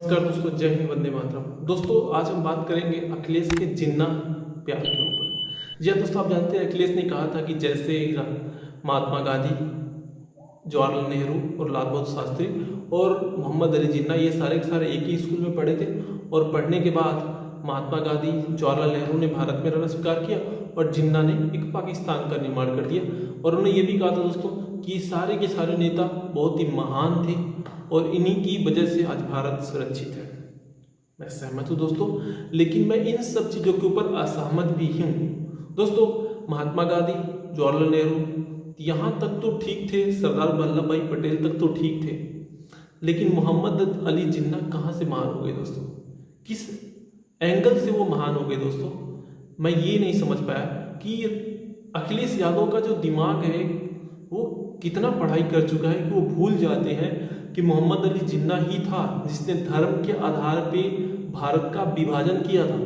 नमस्कार दोस्तों, जय हिंद, वंदे मातरम। दोस्तों आज हम बात करेंगे अखिलेश के जिन्ना प्यार के ऊपर। जी हाँ दोस्तों, आप जानते हैं अखिलेश ने कहा था कि जैसे महात्मा गांधी, जवाहरलाल नेहरू और लाल बहादुर शास्त्री और मोहम्मद अली जिन्ना ये सारे के सारे एक ही स्कूल में पढ़े थे और पढ़ने के बाद महात्मा गांधी, जवाहरलाल नेहरू ने भारत में रहना स्वीकार किया और जिन्ना ने एक पाकिस्तान का निर्माण कर दिया। और उन्होंने ये भी कहा था दोस्तों कि सारे के सारे नेता बहुत ही महान थे और इन्हीं की वजह से आज भारत सुरक्षित है। मैं सहमत हूँ दोस्तों, लेकिन मैं इन सब चीज़ों के ऊपर असहमत भी हूँ दोस्तों। महात्मा गांधी, जवाहरलाल नेहरू यहाँ तक तो ठीक थे, सरदार वल्लभ भाई पटेल तक तो ठीक थे, लेकिन मोहम्मद अली जिन्ना कहाँ से महान हो गए दोस्तों? किस एंगल से वो महान हो गए दोस्तों? मैं ये नहीं समझ पाया कि अखिलेश यादव का जो दिमाग है वो कितना पढ़ाई कर चुका है कि वो भूल जाते हैं कि मोहम्मद अली जिन्ना ही था जिसने धर्म के आधार पे भारत का विभाजन किया था।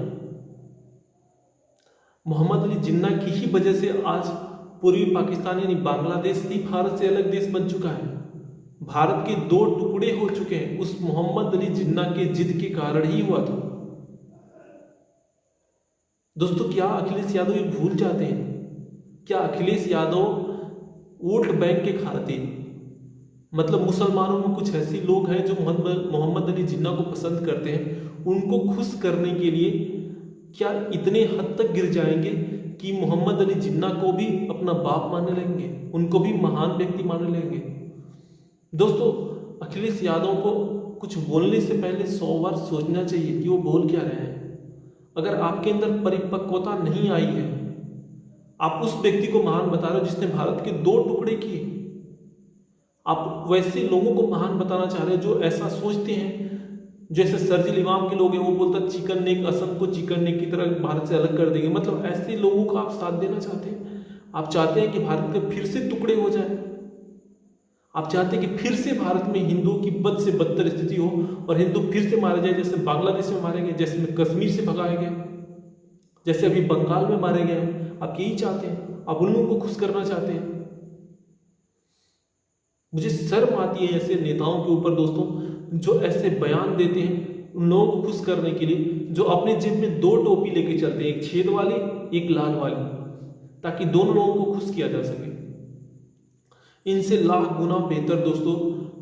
मोहम्मद अली जिन्ना की ही वजह से आज पूर्वी पाकिस्तान यानी बांग्लादेश ही भारत से अलग देश बन चुका है। भारत के दो टुकड़े हो चुके हैं, उस मोहम्मद अली जिन्ना के जिद के कारण ही हुआ था दोस्तों। क्या अखिलेश यादव ये भूल जाते हैं? क्या अखिलेश यादव वोट बैंक के खातिर, मतलब मुसलमानों में कुछ ऐसे लोग हैं जो मोहम्मद अली जिन्ना को पसंद करते हैं, उनको खुश करने के लिए क्या इतने हद तक गिर जाएंगे कि मोहम्मद अली जिन्ना को भी अपना बाप मानने लगेंगे, उनको भी महान व्यक्ति मानने लगेंगे? दोस्तों अखिलेश यादव को कुछ बोलने से पहले 100 बार सोचना चाहिए कि वो बोल क्या रहे हैं। अगर आपके अंदर परिपक्वता नहीं आई है, आप उस व्यक्ति को महान बता रहे हो जिसने भारत के दो टुकड़े किए। आप वैसे लोगों को महान बताना चाह रहे हैं जो ऐसा सोचते हैं, जैसे सर्जिल इमाम के लोग हैं, वो बोलता चिकन नेक असम को चिकन नेक की तरह भारत से अलग कर देंगे। मतलब ऐसे लोगों का आप साथ देना चाहते हैं? आप चाहते हैं कि भारत के फिर से टुकड़े हो जाए? आप चाहते हैं कि फिर से भारत में हिंदुओं की बद से बदतर स्थिति हो और हिंदू फिर से मारे जाए, जैसे बांग्लादेश में मारे गए, जैसे कश्मीर से भगाए गए, जैसे अभी बंगाल में मारे गए हैं? आप यही चाहते हैं? आप उन लोगों को खुश करना चाहते हैं? मुझे शर्म आती है ऐसे नेताओं के ऊपर दोस्तों, जो ऐसे बयान देते हैं उन लोगों को खुश करने के लिए, जो अपने जेब में दो टोपी लेके चलते हैं, एक छेद वाली एक लाल वाली, ताकि दोनों लोगों को खुश किया जा सके। इनसे लाख गुना बेहतर दोस्तों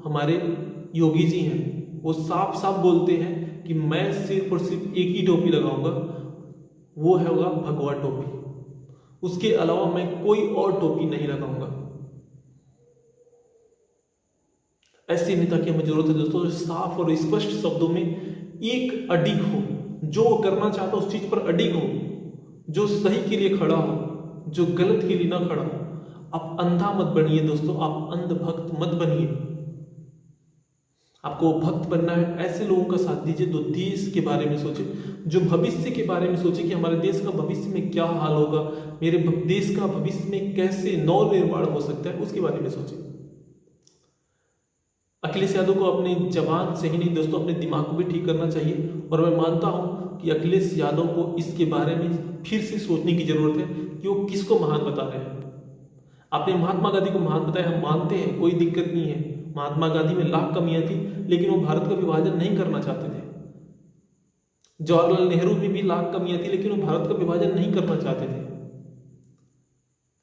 हमारे योगी जी हैं। वो साफ साफ बोलते हैं कि मैं सिर्फ और सिर्फ एक ही टोपी लगाऊंगा, वो है होगा भगवा टोपी, उसके अलावा मैं कोई और टोपी नहीं लगाऊंगा। ऐसे नेता की हमें जरूरत है दोस्तों, जो साफ और स्पष्ट शब्दों में एक अडिग हो, जो करना चाहता उस चीज पर अडिग हो, जो सही के लिए खड़ा हो, जो गलत के लिए ना खड़ा हो। आप अंधा मत बनिए दोस्तों, आप अंधभक्त मत बनिए। आपको भक्त बनना है, ऐसे लोगों का साथ दीजिए जो देश के बारे में सोचे, जो भविष्य के बारे में सोचे कि हमारे देश का भविष्य में क्या हाल होगा, मेरे देश का भविष्य में कैसे नव निर्माण हो सकता है, उसके बारे में सोचे। अखिलेश यादव को अपनी जबान से ही नहीं दोस्तों, अपने दिमाग को भी ठीक करना चाहिए। और मैं मानता हूं कि अखिलेश यादव को इसके बारे में फिर से सोचने की जरूरत है कि वो किसको महान बता रहे हैं। आपने महात्मा गांधी को महान बताया, हम मानते हैं, कोई दिक्कत नहीं है। महात्मा गांधी में लाख कमियां थी, लेकिन वो भारत का विभाजन नहीं करना चाहते थे। जवाहरलाल नेहरू में भी लाख कमियां थी, लेकिन वो भारत का विभाजन नहीं करना चाहते थे।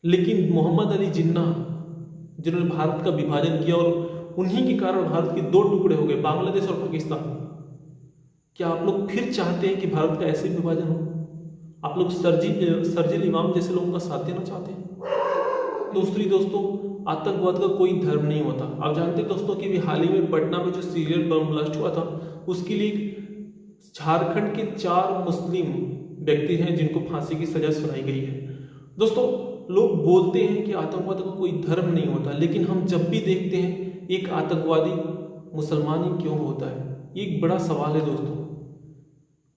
लेकिन मोहम्मद अली जिन्ना, जिन्होंने भारत का विभाजन किया और उन्हीं के कारण भारत के दो टुकड़े हो गए, बांग्लादेश और पाकिस्तान। क्या आप लोग फिर चाहते हैं कि भारत का ऐसे विभाजन हो? आप लोग सर्जिल इमाम जैसे लोगों का साथ देना चाहते हैं? दूसरी दोस्तों, आतंकवाद का कोई धर्म नहीं होता। आप जानते हैं दोस्तों कि हाल ही में पटना में जो सीरियल बम ब्लास्ट हुआ था, उसके लिए झारखंड के 4 मुस्लिम व्यक्ति हैं जिनको फांसी की सजा सुनाई गई है। दोस्तों लोग बोलते हैं कि आतंकवाद का कोई धर्म नहीं होता, लेकिन हम जब भी देखते हैं एक आतंकवादी मुसलमान ही क्यों होता है, ये एक बड़ा सवाल है दोस्तों।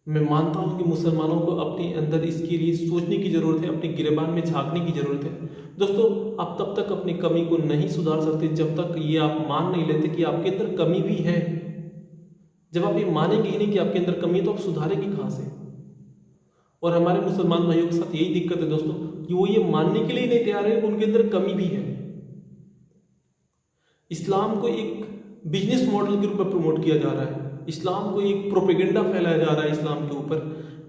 मैं मानता हूं कि मुसलमानों को अपने अंदर इसके लिए सोचने की जरूरत है, अपने गिरेबान में झांकने की जरूरत है दोस्तों। आप तब तक अपनी कमी को नहीं सुधार सकते जब तक ये आप मान नहीं लेते कि आपके अंदर कमी भी है। जब आप ये मानेंगे ही नहीं कि आपके अंदर कमी है, तो आप सुधारेंगे कहां से? और हमारे मुसलमान भाइयों के साथ यही दिक्कत है दोस्तों कि वो ये मानने के लिए नहीं तैयार है कि उनके अंदर कमी भी है। इस्लाम को एक बिजनेस मॉडल के रूप में प्रमोट किया जा रहा है। इस्लाम को एक प्रोपेगेंडा फैलाया जा रहा है इस्लाम के ऊपर,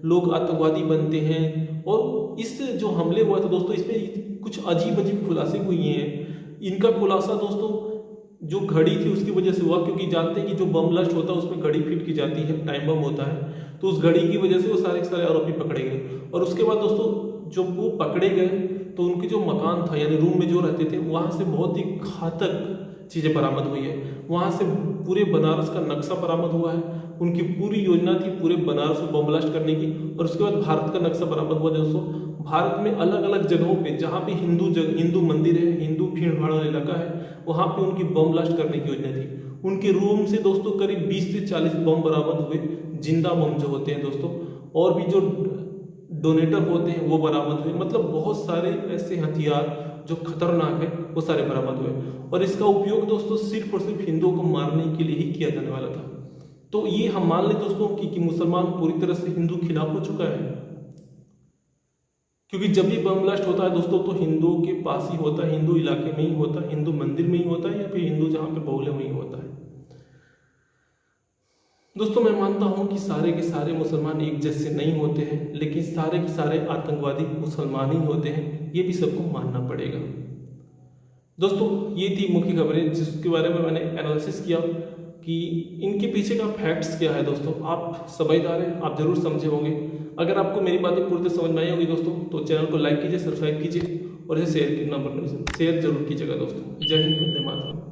लोग आतंकवादी बनते हैं। और इस जो हमले हुआ था दोस्तों, इसमें कुछ अजीब अजीब खुलासे हुए हैं। इनका खुलासा दोस्तों जो घड़ी थी उसकी वजह से हुआ, क्योंकि जानते हैं कि जो बम ब्लास्ट होता है उसमें घड़ी फिट की जाती है, टाइम बम होता है, तो उस घड़ी की वजह से वो सारे के सारे आरोपी पकड़े गए। और उसके बाद दोस्तों जब वो पकड़े गए तो उनके जो मकान था यानी रूम में जो रहते थे वहाँ से बहुत ही घातक चीज़ें बरामद हुई है। वहाँ से पूरे बनारस का नक्शा बरामद हुआ है, उनकी पूरी योजना थी पूरे बनारस को बम ब्लास्ट करने की। और उसके बाद भारत का नक्शा बरामद हुआ दोस्तों। भारत में अलग अलग जगहों पे जहाँ पे हिंदू मंदिर है, हिंदू भीड़ भाड़ वाला इलाका है, वहाँ पे उनकी बम ब्लास्ट करने की योजना थी। उनके रूम से दोस्तों करीब 20 से 40 बम बरामद हुए, जिंदा बम जो होते हैं दोस्तों, और भी जो डोनेटर होते हैं वो बरामद हुए। मतलब बहुत सारे ऐसे हथियार जो खतरनाक है वो सारे बरामद हुए। और इसका उपयोग दोस्तों सिर्फ और सिर्फ हिंदुओं को मारने के लिए ही किया जाने वाला था। तो ये हम मान लें दोस्तों कि मुसलमान पूरी तरह से हिंदू खिलाफ हो चुका है, क्योंकि जब भी बम ब्लास्ट होता है दोस्तों तो हिंदुओं के पास ही होता है, हिंदू इलाके में ही होता है, हिंदू मंदिर में ही होता है, या फिर हिंदू जहाँ पे बहुले वहीं होता है। दोस्तों मैं मानता हूँ कि सारे के सारे मुसलमान एक जैसे नहीं होते हैं, लेकिन सारे के सारे आतंकवादी मुसलमान ही होते हैं, ये भी सबको मानना पड़ेगा। दोस्तों ये थी मुख्य खबरें जिसके बारे में मैंने एनालिसिस किया कि इनके पीछे का फैक्ट्स क्या है। दोस्तों आप समझदार हैं, आप जरूर समझे होंगे। अगर आपको मेरी बातें पूरी तरह समझ में आई होगी दोस्तों तो चैनल को लाइक कीजिए, सब्सक्राइब कीजिए और इसे शेयर करना, शेयर जरूर कीजिएगा दोस्तों। जय हिंद, वंदे मातरम।